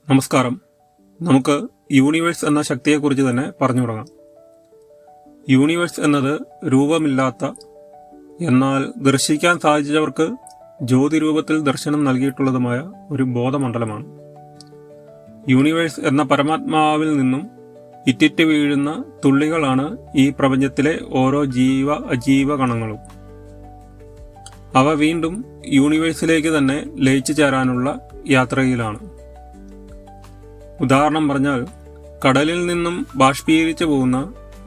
നമസ്കാരം. നമുക്ക് യൂണിവേഴ്സ് എന്ന ശക്തിയെക്കുറിച്ച് തന്നെ പറഞ്ഞു തുടങ്ങാം. യൂണിവേഴ്സ് എന്നത് രൂപമില്ലാത്ത, എന്നാൽ ദർശിക്കാൻ സാധിച്ചവർക്ക് ജ്യോതിരൂപത്തിൽ ദർശനം നൽകിയിട്ടുള്ളതുമായ ഒരു ബോധമണ്ഡലമാണ്. യൂണിവേഴ്സ് എന്ന പരമാത്മാവിൽ നിന്നും ഇറ്റിറ്റ് വീഴുന്ന തുള്ളികളാണ് ഈ പ്രപഞ്ചത്തിലെ ഓരോ അജീവ കണങ്ങളും. അവ വീണ്ടും യൂണിവേഴ്സിലേക്ക് തന്നെ ലയിച്ചു ചേരാനുള്ള യാത്രയിലാണ്. ഉദാഹരണം പറഞ്ഞാൽ, കടലിൽ നിന്നും ബാഷ്പീകരിച്ചു പോകുന്ന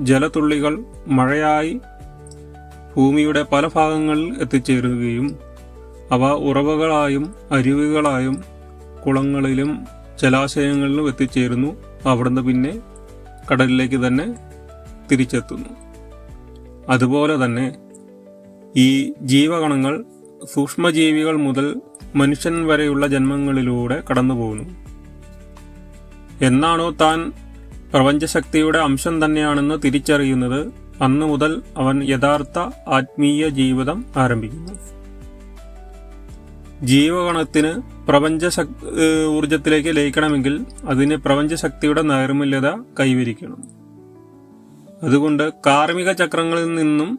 ജലത്തുള്ളികൾ മഴയായി ഭൂമിയുടെ പല ഭാഗങ്ങളിൽ എത്തിച്ചേരുകയും അവ ഉറവകളായും അരുവികളായും കുളങ്ങളിലും ജലാശയങ്ങളിലും എത്തിച്ചേരുന്നു. അവിടുന്ന് പിന്നെ കടലിലേക്ക് തന്നെ തിരിച്ചെത്തുന്നു. അതുപോലെ തന്നെ ഈ ജീവകണങ്ങൾ സൂക്ഷ്മജീവികൾ മുതൽ മനുഷ്യൻ വരെയുള്ള ജന്മങ്ങളിലൂടെ കടന്നു പോകുന്നു. എന്നാണോ താൻ പ്രപഞ്ചശക്തിയുടെ അംശം തന്നെയാണെന്ന് തിരിച്ചറിയുന്നത്, അന്നു മുതൽ അവൻ യഥാർത്ഥ ആത്മീയ ജീവിതം ആരംഭിക്കുന്നു. ജീവകണത്തിന് ഊർജത്തിലേക്ക് ലയിക്കണമെങ്കിൽ അതിന് പ്രപഞ്ചശക്തിയുടെ നൈർമല്യത കൈവരിക്കണം. അതുകൊണ്ട് കാർമിക ചക്രങ്ങളിൽ നിന്നും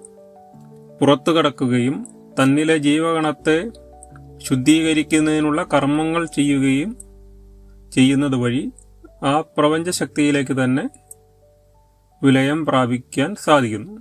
പുറത്തു കടക്കുകയും തന്നിലെ ജീവകണത്തെ ശുദ്ധീകരിക്കുന്നതിനുള്ള കർമ്മങ്ങൾ ചെയ്യുന്നത് വഴി ആ പ്രപഞ്ചശക്തിയിലേക്ക് തന്നെ വിലയം പ്രാപിക്കാൻ സാധിക്കുന്നു.